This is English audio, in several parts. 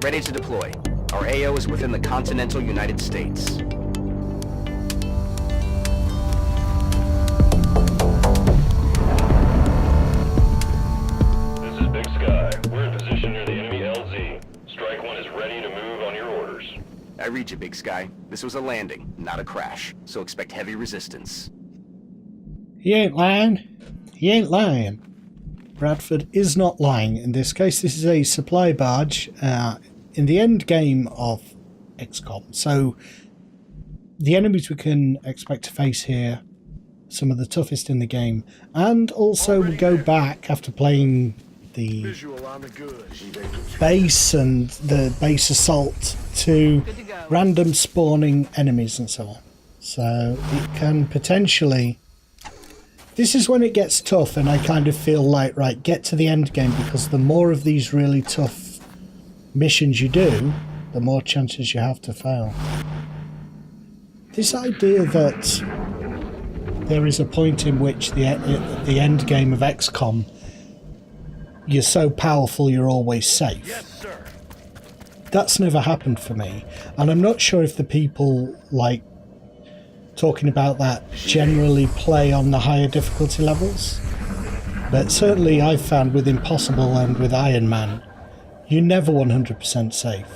Get ready to deploy. Our AO is within the continental United States. This is Big Sky. We're in position near the enemy LZ. Strike One is ready to move on your orders. I read you, Big Sky. This was a landing, not a crash, so expect heavy resistance. He ain't lying. He ain't lying. Bradford is not lying. In this case, this is a supply barge in the end game of XCOM. So the enemies we can expect to face here, some of the toughest in the game, and also we go back after playing the base and the base assault to random spawning enemies and so on. So it can potentially... This is when it gets tough, and I kind of feel like, right, get to the end game, because the more of these really tough missions you do, the more chances you have to fail. This idea that there is a point in which the end game of XCOM, you're so powerful you're always safe. Yes, sir. That's never happened for me, and I'm not sure if the people like talking about that generally play on the higher difficulty levels, but certainly I've found with Impossible and with Ironman, you're never 100% safe.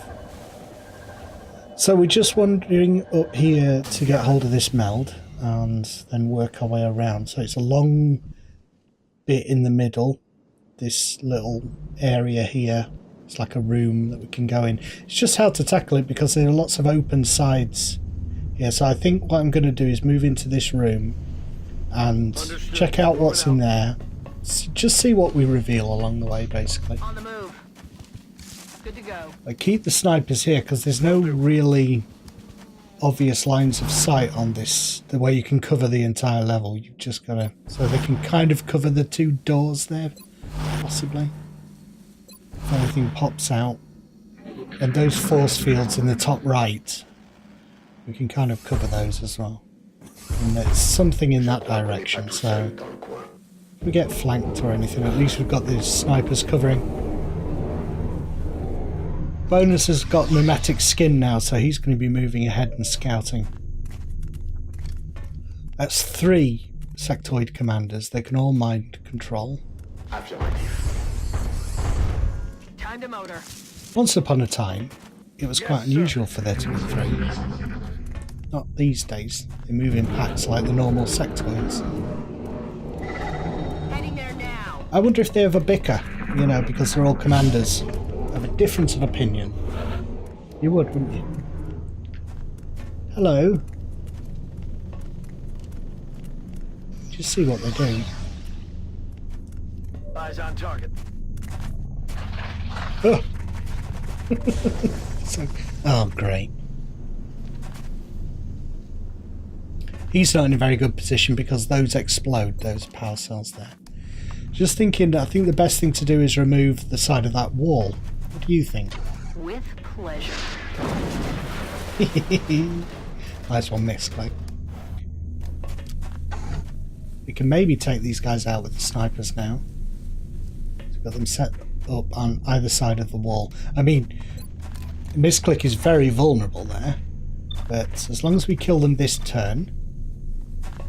So we're just wandering up here to get hold of this meld and then work our way around. So it's a long bit in the middle, this little area here. It's like a room that we can go in. It's just how to tackle it because there are lots of open sides. Yeah, so I think what I'm going to do is move into this room and check out what's in there. Just see what we reveal along the way, basically. On the move. Good to go. I keep the snipers here because there's no really obvious lines of sight on this, the way you can cover the entire level. You've just got to... So they can kind of cover the two doors there, possibly. If anything pops out. And those force fields in the top right, we can kind of cover those as well. And there's something in that direction, so if we get flanked or anything, at least we've got the snipers covering. Bonus has got mimetic skin now, so he's going to be moving ahead and scouting. That's 3 sectoid commanders. They can all mind control. Time to motor. Once upon a time, it was quite unusual for there to be 3. Not these days. They move in packs like the normal sectoids. Heading there now. I wonder if they have a bicker, you know, because they're all commanders. Have a difference of opinion. You would, wouldn't you? Hello. Just see what they do. Eyes on target. Oh, oh great. He's not in a very good position because those explode, those power cells there. Just thinking, I think the best thing to do is remove the side of that wall. What do you think? With pleasure. Nice one, Miss Clay. We can maybe take these guys out with the snipers now. We've got them set up on either side of the wall. I mean, Misclick is very vulnerable there, but as long as we kill them this turn,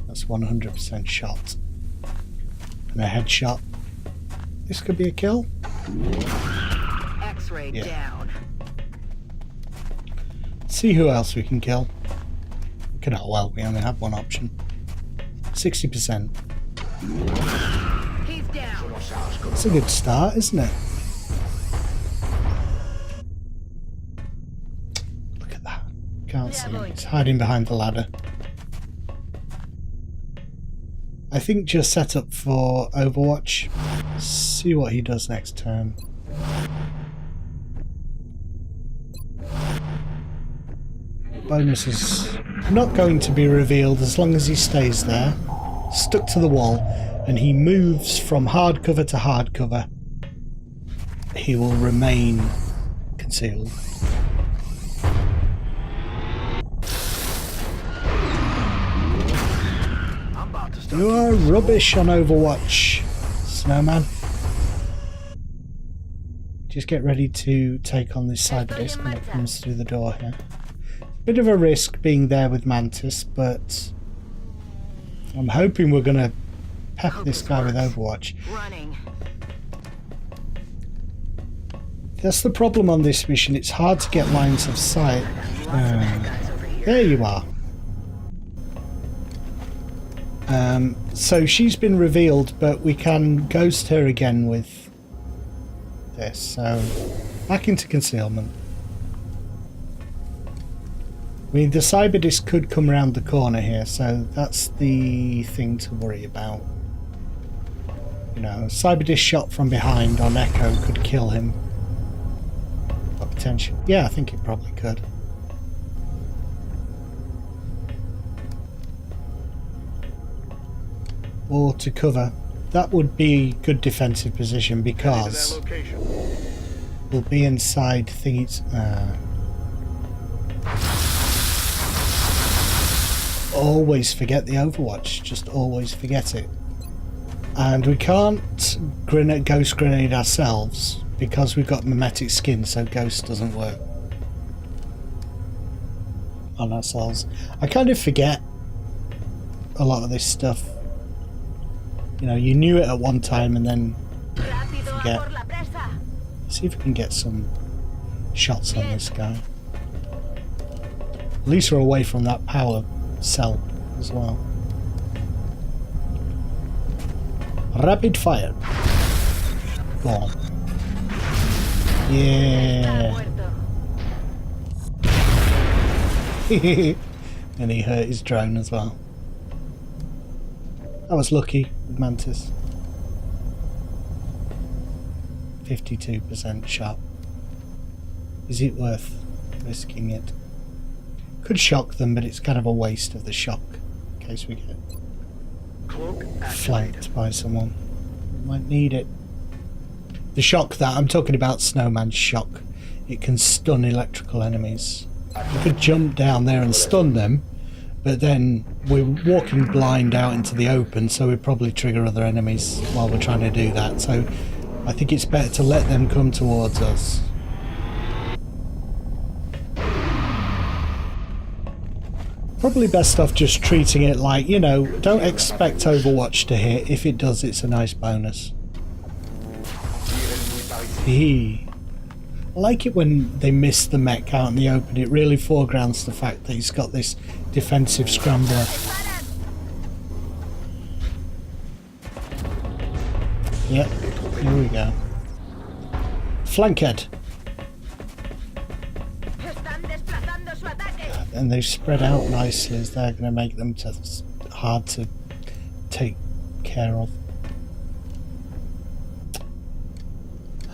that's 100% shot. And a headshot. This could be a kill. X-ray down. See who else we can kill. We can, oh well, we only have one option. 60%. He's down. That's a good start, isn't it? Look at that. Can't see him. He's hiding behind the ladder. I think just set up for Overwatch. See what he does next turn. Bonus is not going to be revealed as long as he stays there, stuck to the wall, and he moves from hard cover to hard cover. He will remain concealed. You are rubbish on Overwatch, Snowman. Just get ready to take on this cyber when it comes through the door here. Bit of a risk being there with Mantis, but I'm hoping we're going to pepper this guy with Overwatch. Running. That's the problem on this mission. It's hard to get lines of sight. There you are. So she's been revealed, but we can ghost her again with this. So back into concealment. I mean, the cyber disc could come around the corner here, so that's the thing to worry about. You know, a cyber disc shot from behind on Echo could kill him. But potentially, yeah, I think it probably could. Or to cover. That would be good defensive position because we'll be inside thingies. Always forget the Overwatch. Just always forget it. And we can't ghost grenade ourselves because we've got mimetic skin, so ghost doesn't work on ourselves. I kind of forget a lot of this stuff. You know, you knew it at one time and then forget. See if we can get some shots on this guy. At least we're away from that power cell as well. Rapid fire. Go on. Yeah. And he hurt his drone as well. I was lucky with Mantis. 52% shot. Is it worth risking it? Could shock them, but it's kind of a waste of the shock in case we get flanked by someone. We might need it. The shock that I'm talking about, Snowman's shock. It can stun electrical enemies. You could jump down there and stun them, but then we're walking blind out into the open, so we'd probably trigger other enemies while we're trying to do that. So I think it's better to let them come towards us. Probably best off just treating it like, you know, don't expect Overwatch to hit. If it does, it's a nice bonus. I like it when they miss the mech out in the open. It really foregrounds the fact that he's got this defensive scrambler. Yep, here we go. Flankhead. And they've spread out nicely, as they're going to make them hard to take care of.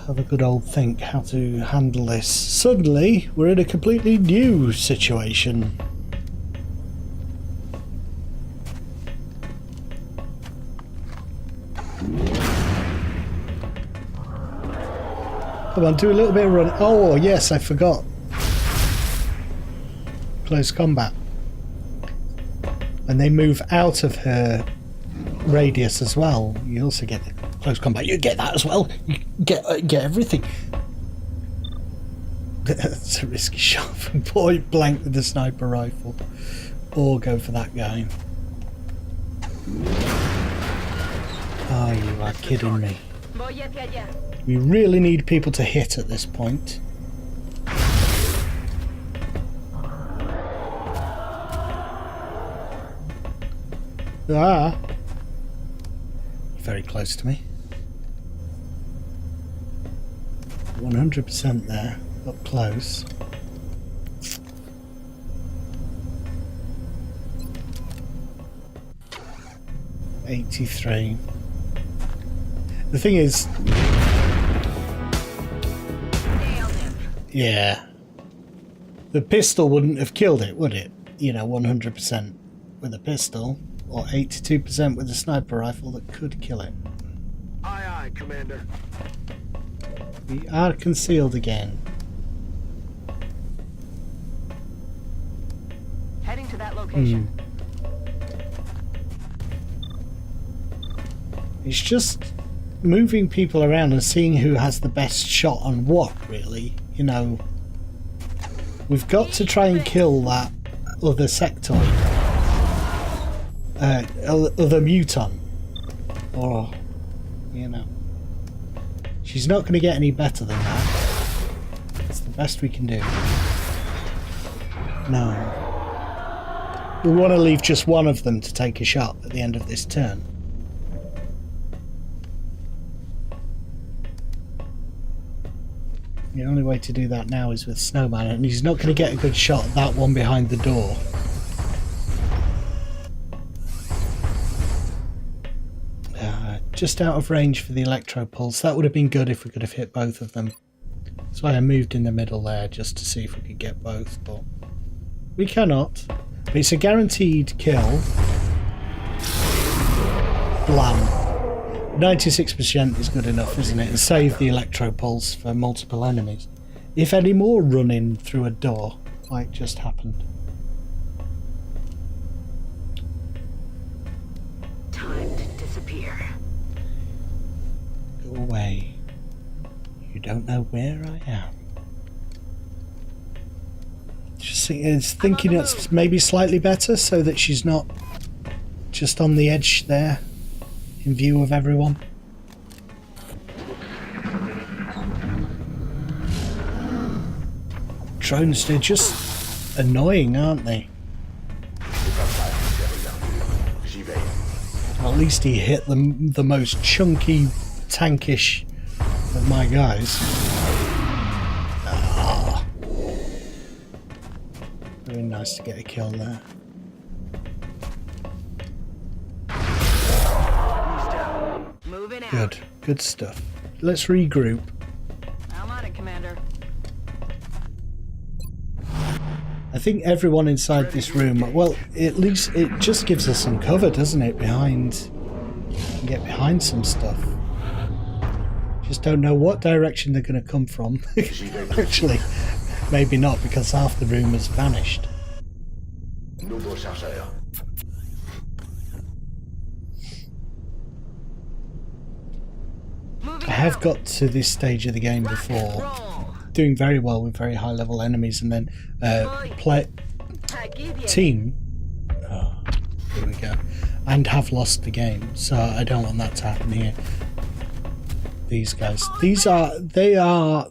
Have a good old think how to handle this. Suddenly, we're in a completely new situation. Come on, do a little bit of run. Oh, yes, I forgot. Close combat. When they move out of her radius as well, you also get the close combat. You get that as well. You get everything. That's a risky shot from point blank with the sniper rifle. Or go for that guy. Oh, you are kidding me. We really need people to hit at this point. Ah! Very close to me. 100% there, up close. $83. The thing is, yeah, the pistol wouldn't have killed it, would it? You know, 100% with a pistol, or 82% with a sniper rifle that could kill it. Aye, aye, Commander. We are concealed again. Heading to that location. It's just moving people around and seeing who has the best shot on what, really. You know, we've got to try and kill that other sectoid. Other muton. Or, you know. She's not going to get any better than that. It's the best we can do. No. We want to leave just one of them to take a shot at the end of this turn. The only way to do that now is with Snowman, and he's not going to get a good shot at that one behind the door. Just out of range for the electro pulse. That would have been good if we could have hit both of them. That's why I moved in the middle there, just to see if we could get both, but we cannot. But it's a guaranteed kill. Blam. 96% is good enough, isn't it? And save the electro pulse for multiple enemies. If any more run in through a door, like just happened. Time to disappear. Go away. You don't know where I am. Just thinking it's maybe slightly better so that she's not just on the edge there in view of everyone. Drones, they're just annoying, aren't they? Well, at least he hit the most chunky, tankish of my guys. Ah. Very nice to get a kill there. Moving out. Good stuff. Let's regroup. I'm on it, Commander. I think everyone inside this room, well, at least it just gives us some cover, doesn't it? Behind, you can get behind some stuff. Just don't know what direction they're going to come from. Actually, maybe not, because half the room has vanished. I have got to this stage of the game before, doing very well with very high level enemies, and then team, here we go, and have lost the game. So I don't want that to happen here. These guys, they are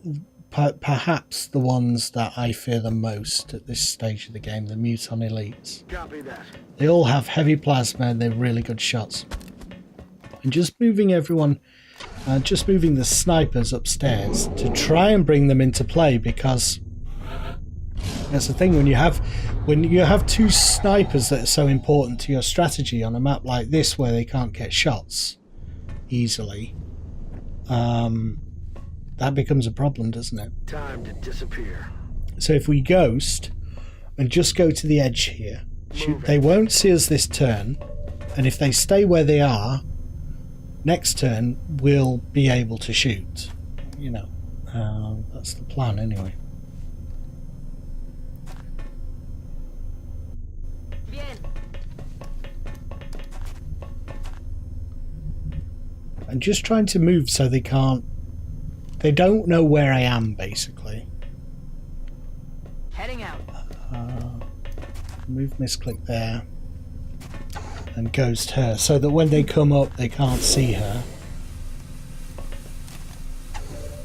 perhaps the ones that I fear the most at this stage of the game, the Muton Elites. Copy that. They all have heavy plasma and they're really good shots. And just moving everyone, just moving the snipers upstairs to try and bring them into play, because that's the thing, when you have two snipers that are so important to your strategy on a map like this where they can't get shots easily, that becomes a problem, doesn't it? Time to disappear. So if we ghost and just go to the edge here, they won't see us this turn, and if they stay where they are, next turn we'll be able to shoot. You know, that's the plan anyway. I'm just trying to move so they don't know where I am, basically. Heading out. Move misclick there and ghost her so that when they come up they can't see her.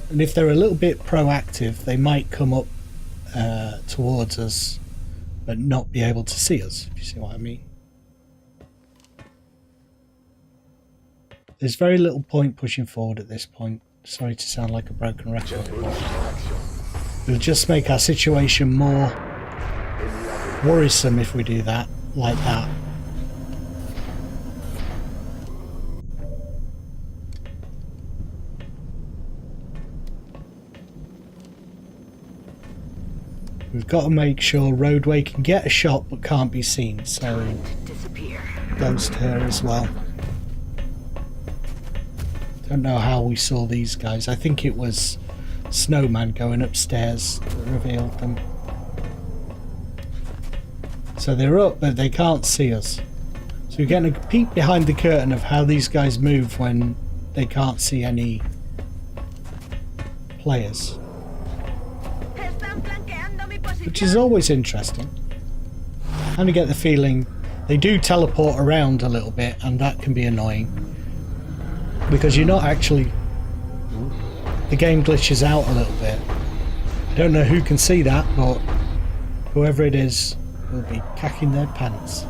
And if they're a little bit proactive, they might come up towards us but not be able to see us, if you see what I mean. There's very little point pushing forward at this point. Sorry to sound like a broken record. It'll just make our situation more worrisome if we do that, like that. We've got to make sure Roadway can get a shot but can't be seen, so ghost her as well. Don't know how we saw these guys. I think it was Snowman going upstairs that revealed them. So they're up, but they can't see us. So we're getting a peek behind the curtain of how these guys move when they can't see any players, which is always interesting. And I get the feeling they do teleport around a little bit, and that can be annoying because you're not actually, the game glitches out a little bit. I don't know who can see that, but whoever it is will be cacking their pants.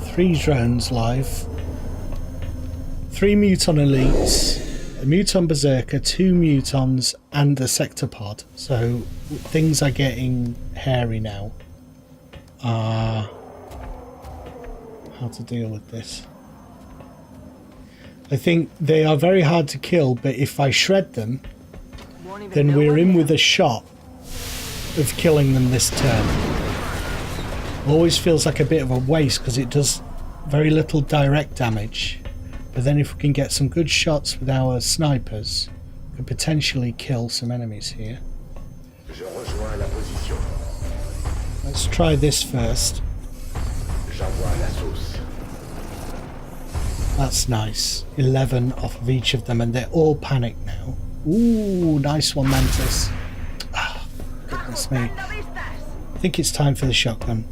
Three drones live, 3 Muton elites, a Muton Berserker, 2 Mutons, and a Sectopod. So things are getting hairy now. How to deal with this? I think they are very hard to kill, but if I shred them, then we're in with a shot of killing them this turn. Always feels like a bit of a waste because it does very little direct damage. But then if we can get some good shots with our snipers, we could potentially kill some enemies here. Let's try this first. That's nice. 11 off of each of them, and they're all panicked now. Ooh, nice one, Mantis. Oh, goodness me. I think it's time for the shotgun.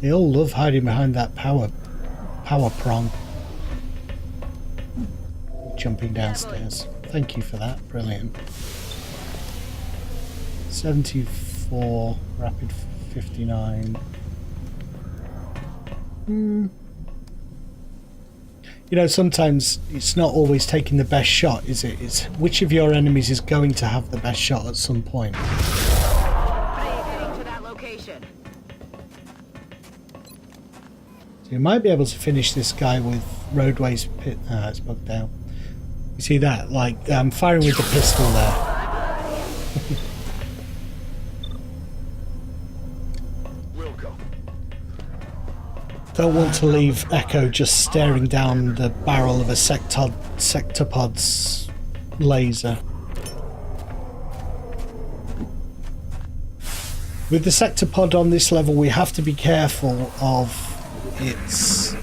They all love hiding behind that power prong. Jumping downstairs. Thank you for that. Brilliant. 74, rapid 59. You know, sometimes it's not always taking the best shot, is it? It's which of your enemies is going to have the best shot at some point. Heading to that location. So you might be able to finish this guy with roadways pit. Ah, it's bugged out. You see that? Like firing with the pistol there. Don't want to leave Echo just staring down the barrel of a Sectopod's laser. With the Sectopod on this level, we have to be careful of its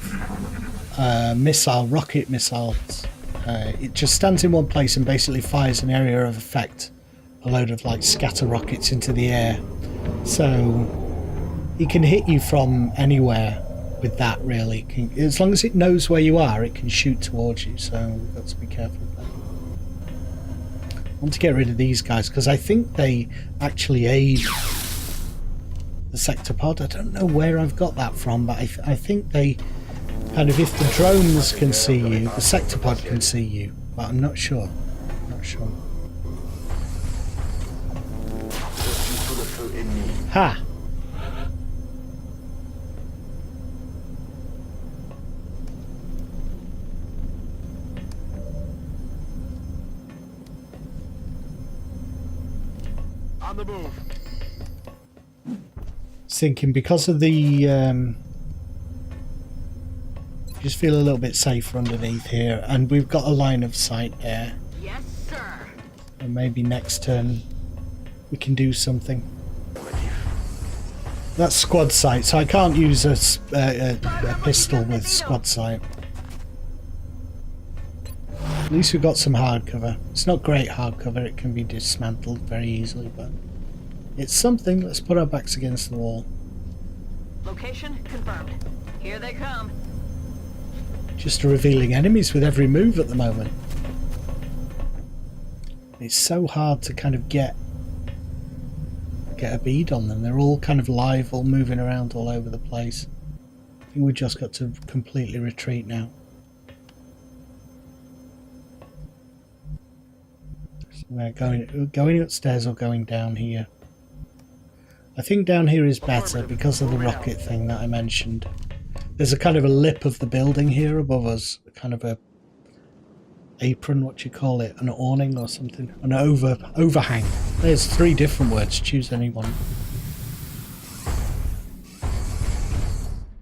rocket missiles. It just stands in one place and basically fires an area of effect, a load of like scatter rockets into the air. So it can hit you from anywhere. With that, really, as long as it knows where you are, it can shoot towards you, so we've got to be careful with that. I want to get rid of these guys because I think they actually aid the Sectopod. I don't know where I've got that from, but I think they kind of, if the drones can see you, the Sectopod can see you, but I'm not sure. Ha! On the move. Thinking because of the just feel a little bit safer underneath here, and we've got a line of sight there. Yes, sir. And maybe next turn we can do something. That's squad sight, so I can't use a pistol with squad sight. At least we've got some hard cover. It's not great hard cover, it can be dismantled very easily, but it's something. Let's put our backs against the wall. Location confirmed. Here they come. Just revealing enemies with every move at the moment. It's so hard to kind of get a bead on them. They're all kind of live, all moving around all over the place. I think we've just got to completely retreat now. We're going upstairs or going down here. I think down here is better because of the rocket thing that I mentioned. There's a kind of a lip of the building here above us, kind of a apron, what you call it, an awning or something, an overhang. There's 3 different words, choose any one.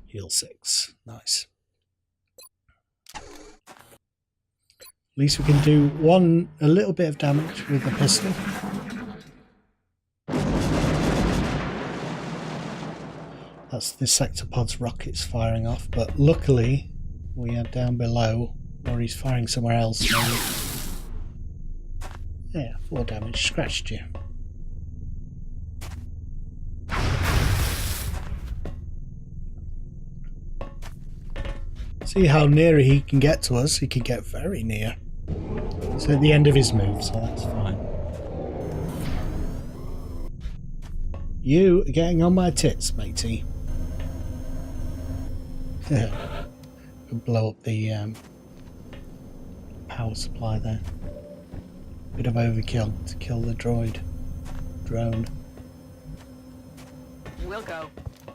Heal 6, nice. At least we can do a little bit of damage with the pistol. That's the sectopod's rockets firing off, but luckily we are down below, or he's firing somewhere else maybe. Yeah, 4 damage, scratched you. See how near he can get to us. He can get very near. It's at the end of his move, so that's fine. You are getting on my tits, matey. Blow up the power supply there. Bit of overkill to kill the drone. We'll go.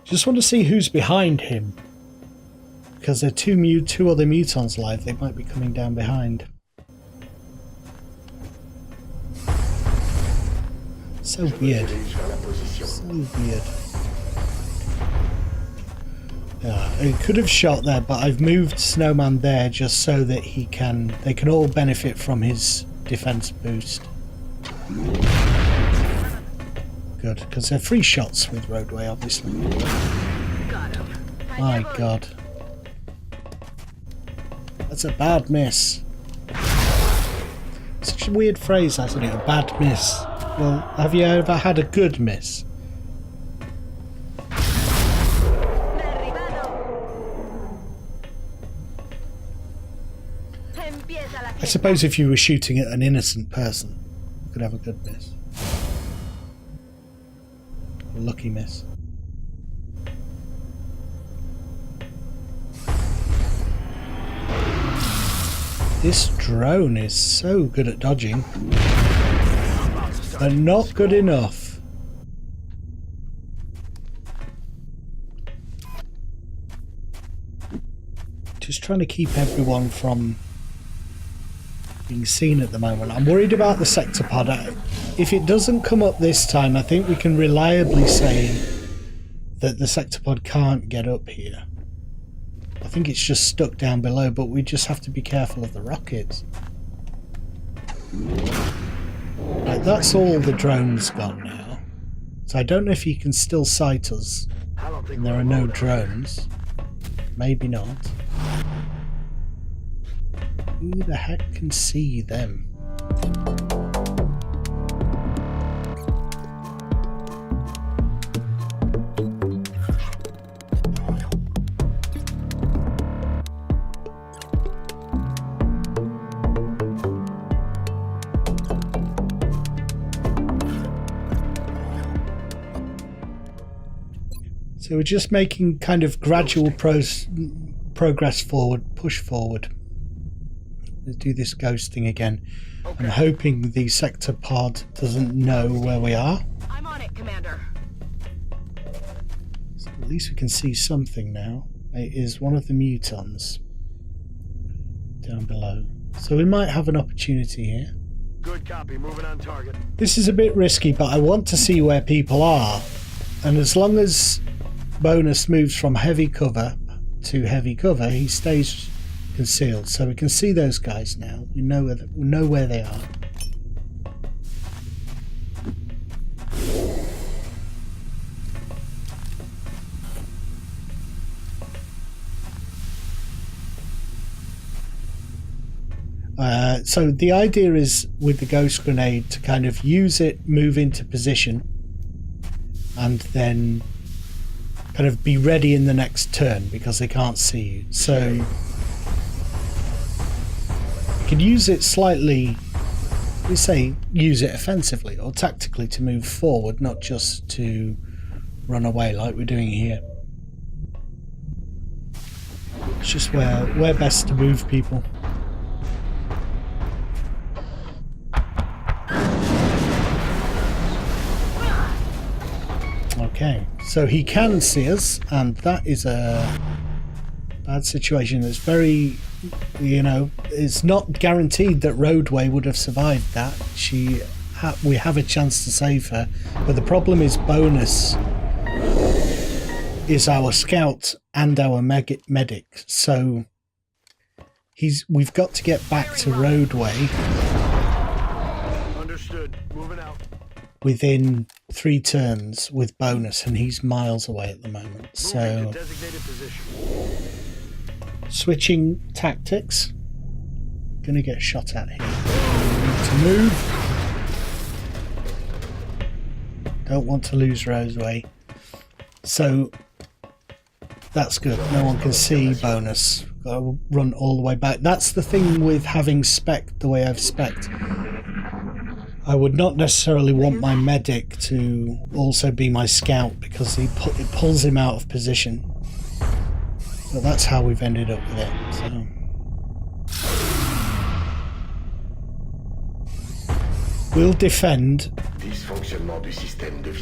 Just want to see who's behind him. Because there are two other mutons live, they might be coming down behind. So weird. So weird. I could have shot there, but I've moved Snowman there just so that they can all benefit from his defense boost. Good, because they're free shots with roadway, obviously. Got him. My God. That's a bad miss. Such a weird phrase, hasn't it? A bad miss. Well, have you ever had a good miss? I suppose if you were shooting at an innocent person, you could have a good miss. A lucky miss. This drone is so good at dodging, but not good enough. Just trying to keep everyone from being seen at the moment. I'm worried about the sectopod. If it doesn't come up this time, I think we can reliably say that the sectopod can't get up here. I think it's just stuck down below, but we just have to be careful of the rockets. Right, that's all the drones gone now. So I don't know if he can still sight us. And there are no drones. Maybe not. Who the heck can see them? So we're just making kind of gradual progress forward, push forward. Let's do this ghosting again. Okay. I'm hoping the sectopod doesn't know where we are. I'm on it, Commander. So at least we can see something now. It is one of the mutons down below. So we might have an opportunity here. Good copy, moving on target. This is a bit risky, but I want to see where people are. And as long as Bonus moves from heavy cover to heavy cover, he stays concealed. So we can see those guys now. We know where they are. So the idea is with the ghost grenade to kind of use it, move into position, and then kind of be ready in the next turn because they can't see you. So you can use it slightly, we say use it offensively or tactically to move forward, not just to run away like we're doing here. It's just where best to move people. Okay, so he can see us, and that is a bad situation. It's very, you know, it's not guaranteed that Roadway would have survived that. We have a chance to save her, but the problem is Bonus is our scout and our medic, so We've got to get back to roadway Understood. Moving out. within 3 turns with bonus, and he's miles away at the moment. Moving So to designated position. switching tactics. Gonna get shot at here. Need to move. Don't want to lose roadway. So that's good. No one can see bonus. Got to run all the way back. That's the thing with having spec the way I've spec'd. I would not necessarily want my medic to also be my scout because it pulls him out of position. But that's how we've ended up with it. So we'll defend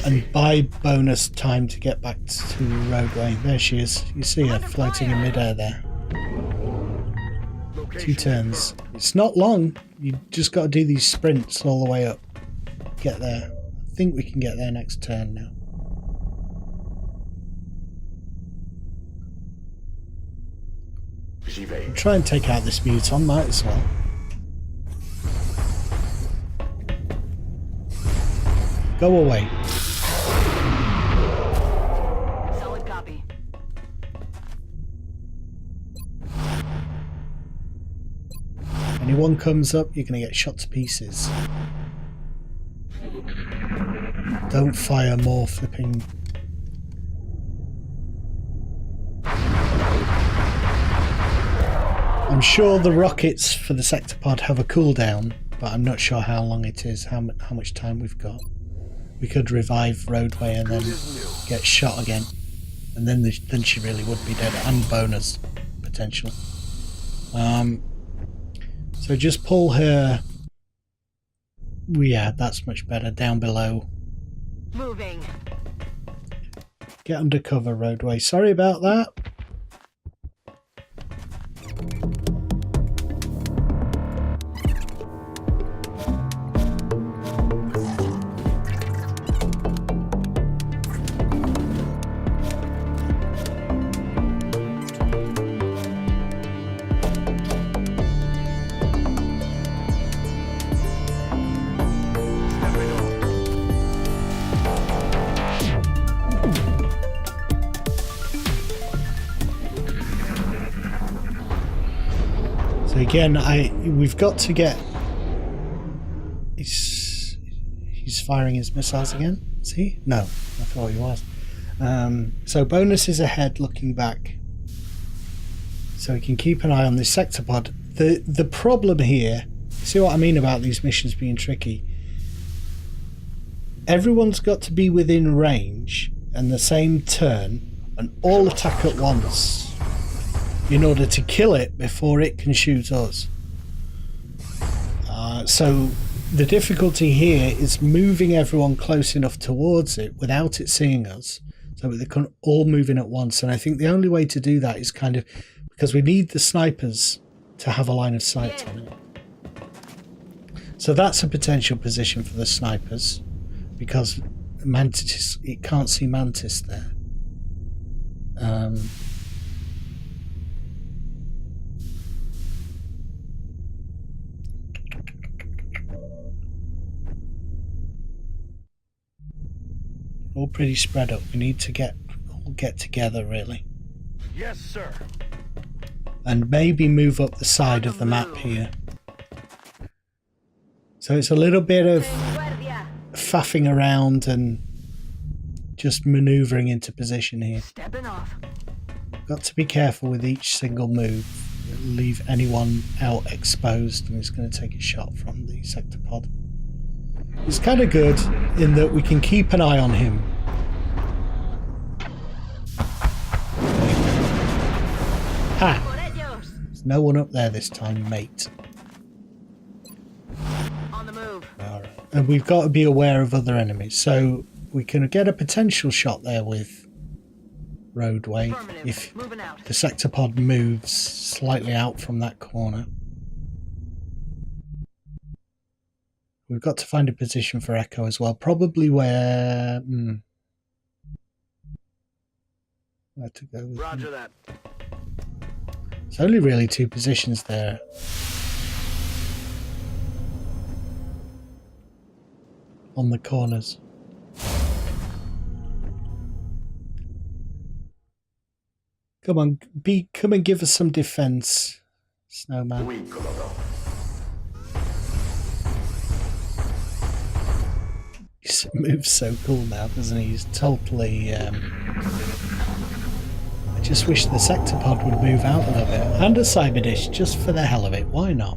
and buy bonus time to get back to roadway. There she is. You see her floating in midair there. 2 turns. It's not long. You just got to do these sprints all the way up. Get there. I think we can get there next turn now. I'll try and take out this muton, might as well. Go away. Solid copy. Anyone comes up, you're going to get shot to pieces. Don't fire more flipping... I'm sure the rockets for the sector pod have a cooldown, but I'm not sure how long it is, how much time we've got. We could revive roadway and then get shot again, and then she really would be dead, and bonus potential. So just pull her. Yeah, that's much better. Down below. Moving. Get under cover, roadway. Sorry about that. Again, we've got to get... He's firing his missiles again. Is he? No, I thought he was. So bonus is ahead, looking back. So we can keep an eye on this sector pod. The problem here, see what I mean about these missions being tricky? Everyone's got to be within range and the same turn and all attack at once, in order to kill it before it can shoot us. So the difficulty here is moving everyone close enough towards it without it seeing us, so that they can all move in at once. And I think the only way to do that is kind of, because we need the snipers to have a line of sight on it. So that's a potential position for the snipers, because Mantis, it can't see Mantis there. All pretty spread up. We need to all get together, really. Yes, sir. And maybe move up the side of the map here. So it's a little bit of faffing around and just manoeuvring into position here. Stepping off. Got to be careful with each single move. Leave anyone out exposed, and it's going to take a shot from the sector pod. It's kind of good in that we can keep an eye on him. Ha! There's no one up there this time, mate. On the move. Alright. And we've got to be aware of other enemies. So we can get a potential shot there with roadway if the sector pod moves slightly out from that corner. We've got to find a position for Echo as well. Probably where... where to go with Roger that. It's only really 2 positions there. On the corners. Come on, come and give us some defense, Snowman. Oui, Commandant. He moves so cool now, doesn't he? He's totally... I just wish the sector pod would move out a little bit. And a cyber dish, just for the hell of it. Why not?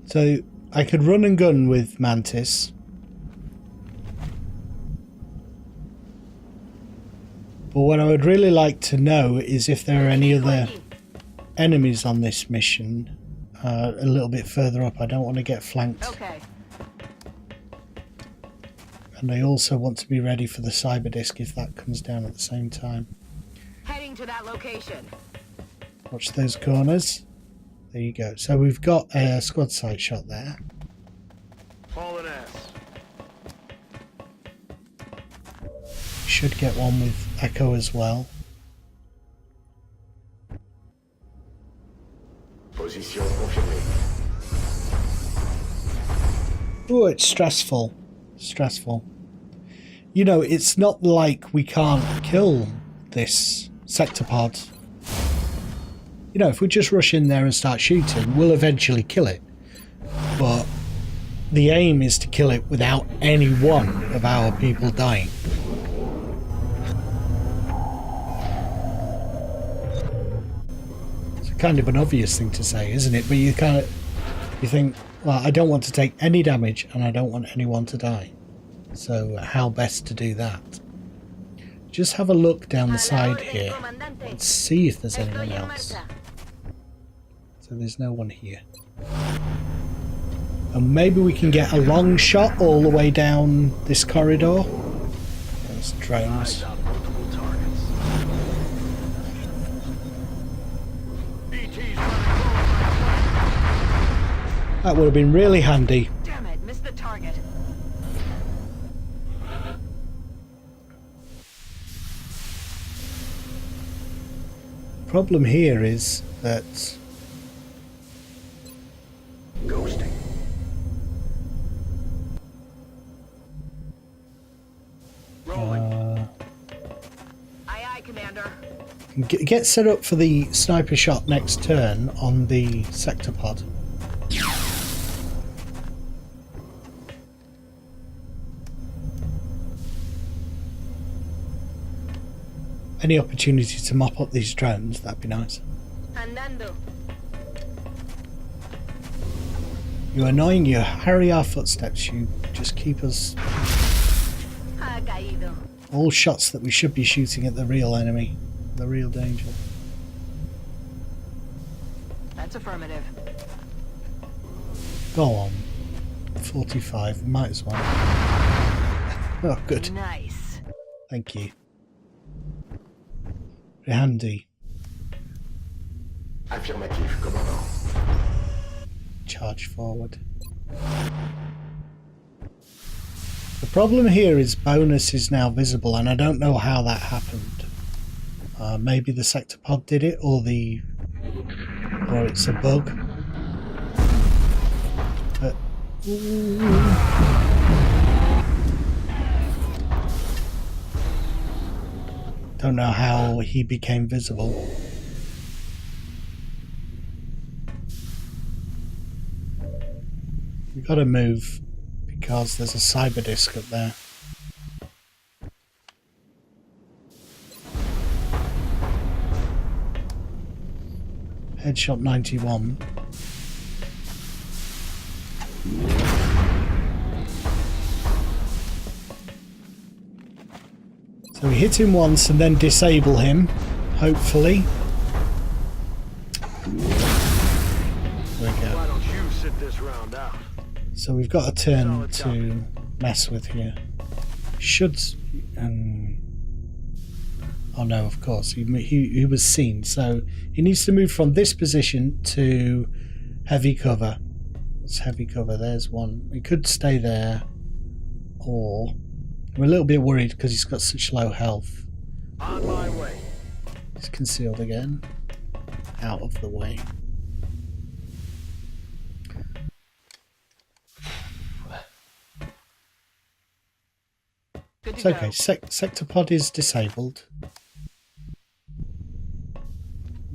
So I could run and gun with Mantis. But what I would really like to know is if there are any other enemies on this mission a little bit further up. I don't want to get flanked. Okay. And I also want to be ready for the cyber disk if that comes down at the same time. Heading to that location. Watch those corners. There you go. So we've got a squad sight shot there. Hauling ass. Should get one with Echo as well. Position confirmée. Oh, it's stressful. Stressful. You know, it's not like we can't kill this sector pod. You know, if we just rush in there and start shooting, we'll eventually kill it. But the aim is to kill it without any one of our people dying. It's kind of an obvious thing to say, isn't it? But you think, well, I don't want to take any damage and I don't want anyone to die. So how best to do that? Just have a look down the side here and see if there's anyone else. So there's no one here. And maybe we can get a long shot all the way down this corridor. Those drones. That would have been really handy. Damn it, missed the target. Problem here is that Ghosting. Rolling. Aye, Commander. get set up for the sniper shot next turn on the sector pod. Any opportunity to mop up these drones, that'd be nice. Andando. You're annoying, you hurry our footsteps, you just keep us... Ha caído. all shots that we should be shooting at the real enemy, the real danger. That's affirmative. Go on. 45, might as well. Oh, good. Nice. Thank you. Very handy. Affirmatif, Commandant. Charge forward. The problem here is bonus is now visible, and I don't know how that happened. Maybe the sector pod did it, or it's a bug. But don't know how he became visible. We gotta move because there's a cyber disk up there. Headshot 91. So we hit him once and then disable him, hopefully. There we go. Why don't you sit this round out? So we've got a turn to mess with here. Should... oh no, of course, he was seen. So he needs to move from this position to heavy cover. It's heavy cover. There's one. We could stay there, or we're a little bit worried because he's got such low health. On my way. He's concealed again. Out of the way. Good It's to okay. go. Sector pod is disabled.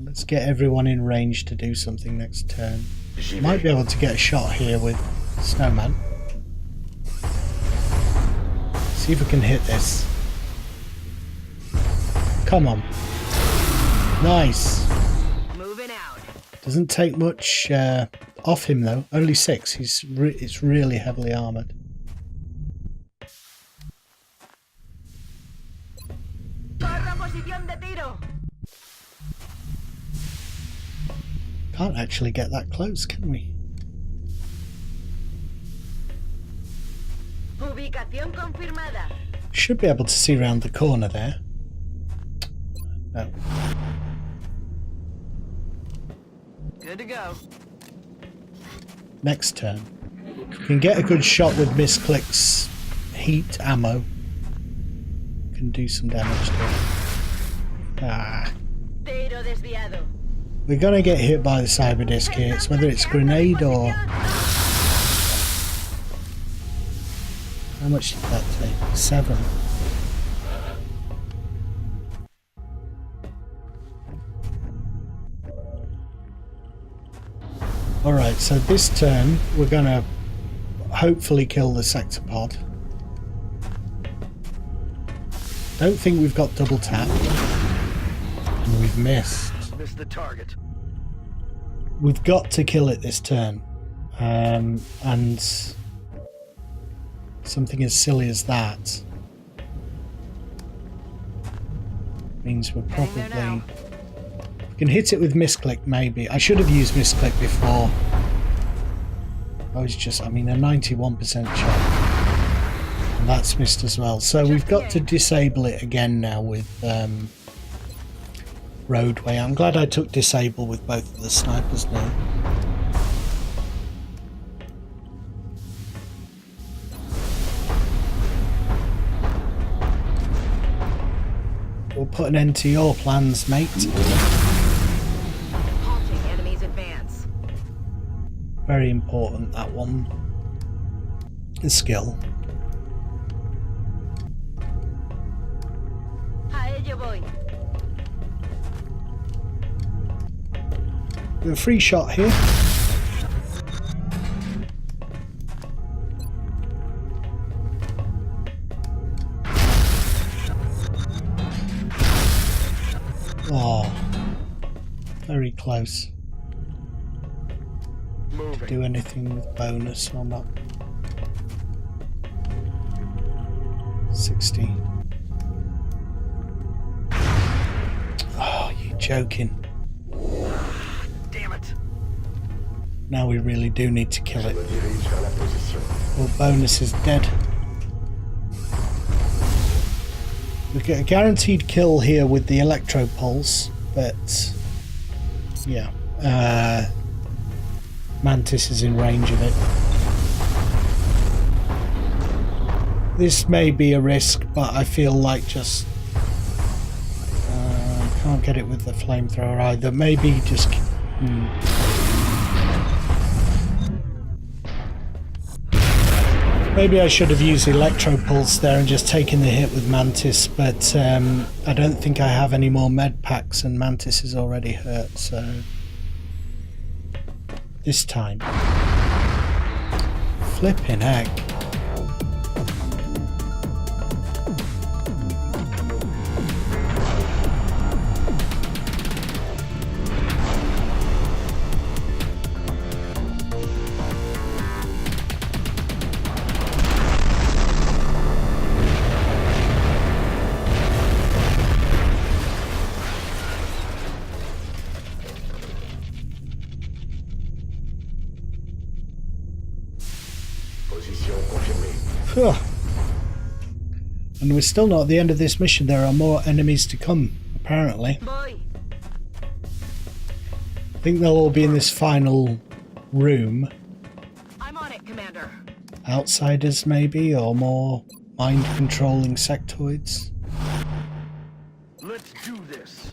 Let's get everyone in range to do something next turn. Might be able to get a shot here with Snowman. See if we can hit this. Come on. Nice. Moving out. Doesn't take much off him though. Only 6. It's really heavily armoured. Corra posición de tiro. Can't actually get that close, can we? Ubicación confirmada. Should be able to see around the corner there. No. Good to go. Next turn. If we can get a good shot with misclicks, heat ammo, can do some damage to it. Ah. Tiro desviado. We're gonna get hit by the cyber disc here. It's whether it's grenade or... How much did that take? 7. Alright, so this turn we're gonna hopefully kill the sector pod. Don't think we've got double tap. And we've missed. Missed the target. We've got to kill it this turn. And something as silly as that means we're probably... We can hit it with misclick maybe. I should have used misclick before. I was just, I mean, a 91% shot. And that's missed as well. So we've got to disable it again now with roadway. I'm glad I took disable with both of the snipers now. We'll put an end to your plans, mate. Halting enemy's advance. Very important, that one. The skill. A ello voy. A free shot here. Oh, very close. Moving. Do anything with bonus or not? 60. Oh, you joking. Damn it. Now we really do need to kill it. Well, bonus is dead. We get a guaranteed kill here with the electro pulse, but yeah, Mantis is in range of it. This may be a risk, but I feel like just can't get it with the flamethrower either. Maybe just maybe I should have used Electro Pulse there and just taken the hit with Mantis, but I don't think I have any more med packs and Mantis is already hurt, so this time. Flipping heck. And we're still not at the end of this mission. There are more enemies to come, apparently. Voy. I think they'll all be in this final room. outsiders maybe, or more mind-controlling sectoids. Let's do this.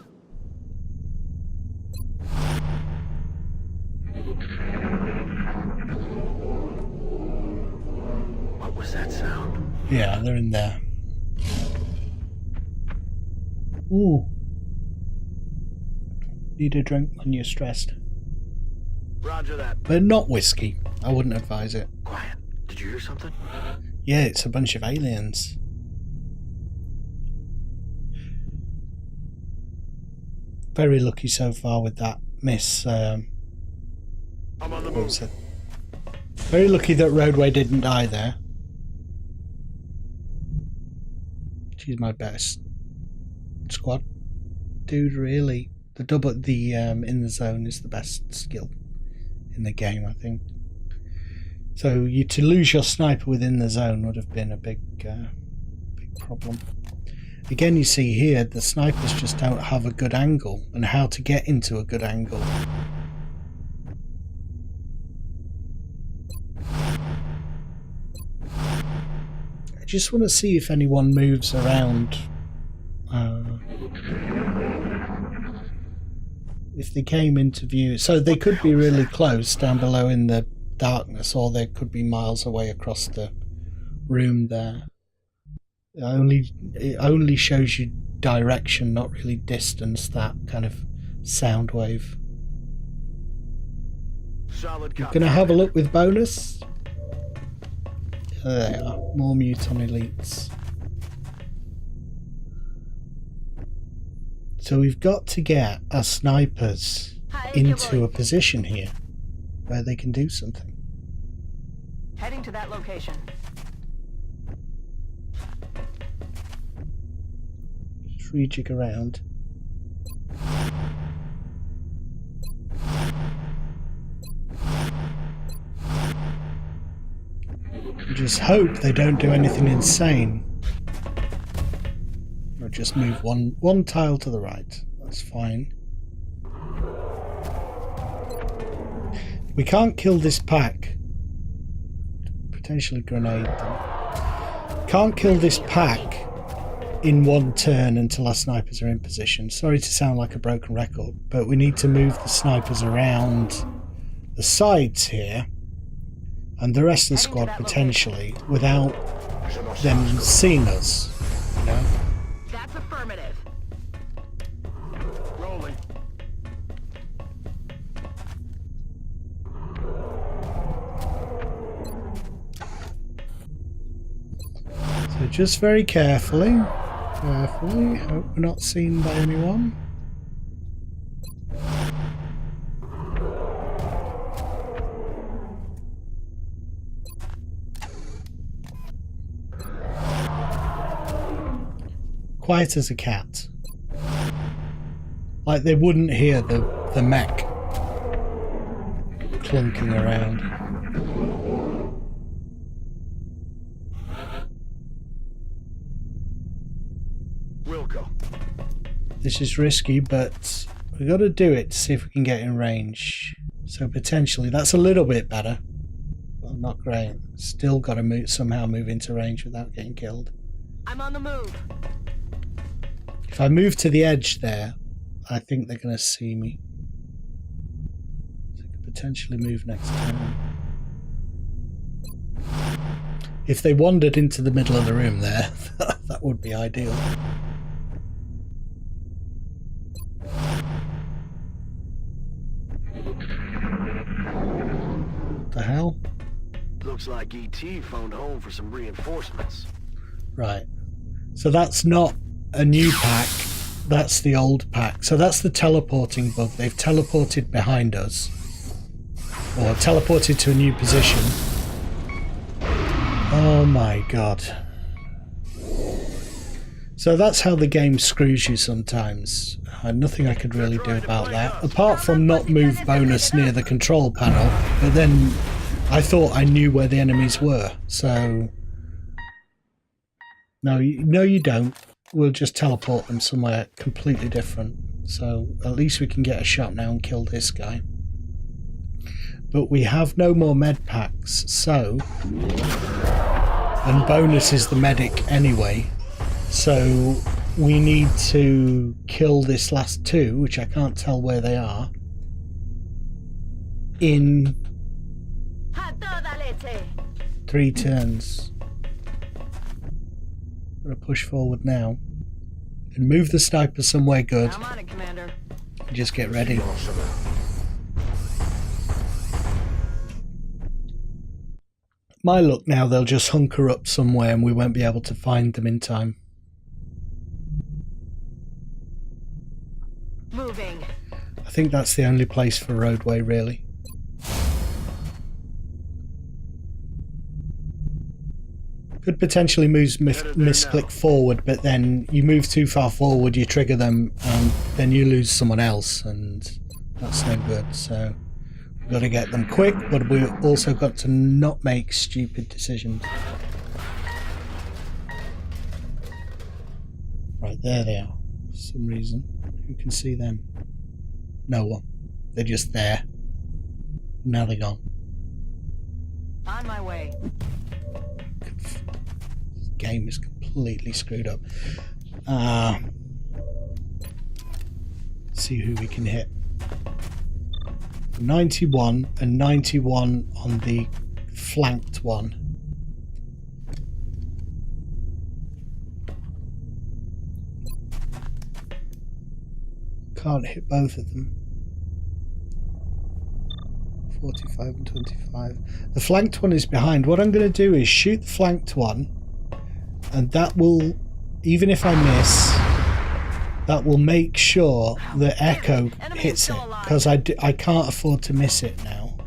What was that sound? Yeah, they're in there. Ooh. Need a drink when you're stressed. Roger that. But not whiskey. I wouldn't advise it. Quiet. Did you hear something? Yeah, it's a bunch of aliens. Very lucky so far with that miss. I'm on the What move. was it? Very lucky that Roadway didn't die there. She's my best squad. Dude, really. The double, in the zone is the best skill in the game, I think. So to lose your sniper within the zone would have been a big problem. Again, you see here, the snipers just don't have a good angle and how to get into a good angle. I just want to see if anyone moves around. If they came into view, so they could be really close down below in the darkness, or they could be miles away across the room there. It only shows you direction, not really distance, that kind of sound wave. Solid You're copy. going to have a look with bonus. There they are, more Muton elites. So we've got to get our snipers into a position here where they can do something. Heading to that location. Just rejig around. Just hope they don't do anything insane. Or just move one tile to the right. That's fine. We can't kill this pack. Potentially grenade them. Can't kill this pack in one turn until our snipers are in position. Sorry to sound like a broken record, but we need to move the snipers around the sides here and the rest of the squad potentially without them seeing us, you know? That's affirmative. Rolling. So just very carefully, hope we're not seen by anyone. Quiet as a cat. Like they wouldn't hear the mech clunking around. We'll go. This is risky, but we've got to do it to see if we can get in range. So potentially that's a little bit better. Well, not great. Still got to somehow move into range without getting killed. I'm on the move. If I move to the edge there, I think they're going to see me. So I could potentially move next turn. If they wandered into the middle of the room there, that would be ideal. What the hell? Looks like ET phoned home for some reinforcements. Right. So that's not a new pack, that's the old pack. So that's the teleporting bug. They've teleported behind us. Or teleported to a new position. Oh my god. So that's how the game screws you sometimes. Nothing I could really do about that. Apart from not move bonus near the control panel. But then I thought I knew where the enemies were. So... No, you don't. We'll just teleport them somewhere completely different. So at least we can get a shot now and kill this guy. but we have no more med packs, so... And bonus is the medic anyway, so we need to kill this last two, which I can't tell where they are, in 3 turns. I'm going to push forward now and move the sniper somewhere good. I'm on it, Commander. Just get ready. My luck now, they'll just hunker up somewhere and we won't be able to find them in time. Moving. I think that's the only place for roadway, really. Could potentially misclick forward, but then you move too far forward, you trigger them, and then you lose someone else, and that's no good. So we've got to get them quick, but we've also got to not make stupid decisions. Right, there they are. For some reason. Who can see them? No one. They're just there. Now they're gone. On my way. Game is completely screwed up. See who we can hit. 91 and 91 on the flanked one. Can't hit both of them. 45 and 25. The flanked one is behind. What I'm going to do is shoot the flanked one, and that will, even if I miss, that will make sure the Echo hits it, because I can't afford to miss it now.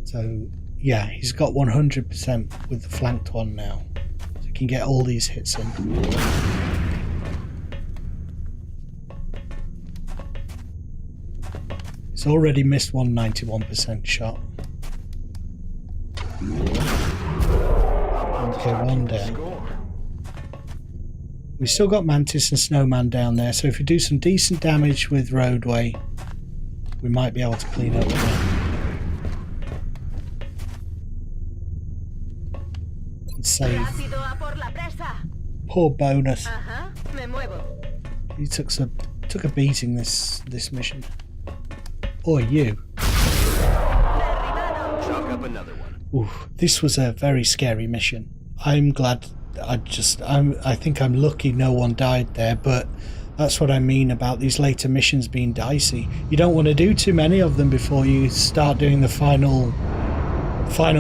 So yeah, he's got 100% with the flanked one now, so he can get all these hits in. He's already missed one 91% shot. Okay, one down. We've still got Mantis and Snowman down there, so if we do some decent damage with roadway, we might be able to clean up again. And save. Poor bonus. He took a beating this mission. Or you. Chalk up another one. Ooh, this was a very scary mission. I'm glad. I think I'm lucky no one died there, but that's what I mean about these later missions being dicey. You don't want to do too many of them before you start doing the final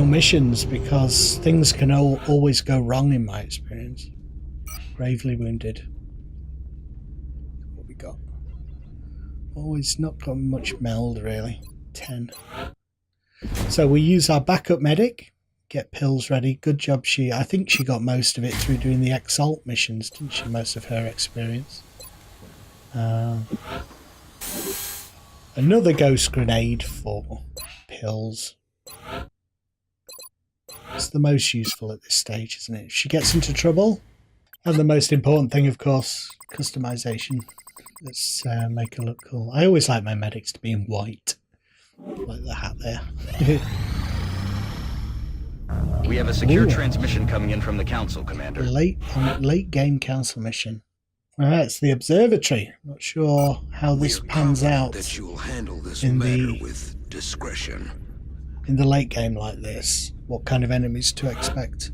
missions, because things can always go wrong in my experience. Gravely wounded. What we got? Oh, it's not got much meld really. 10. So we use our backup medic. Get pills ready. Good job. I think she got most of it through doing the Exalt missions, didn't she? Most of her experience. Another ghost grenade for pills. It's the most useful at this stage, isn't it? If she gets into trouble. And the most important thing, of course, customization. Let's make her look cool. I always like my medics to be in white. Like the hat there. We have a secure transmission coming in from the council, Commander. Late game council mission. Alright, it's the observatory. Not sure how this pans out that you'll handle this in matter with discretion. In the late game like this. What kind of enemies to expect.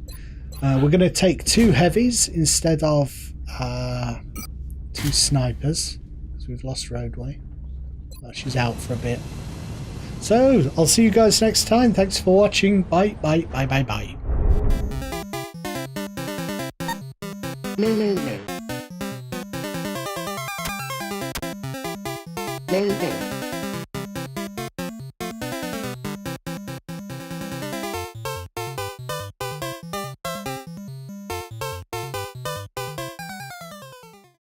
We're going to take 2 heavies instead of 2 snipers, because we've lost roadway. Well, she's out for a bit. So, I'll see you guys next time. Thanks for watching. Bye, bye, bye, bye, bye. No.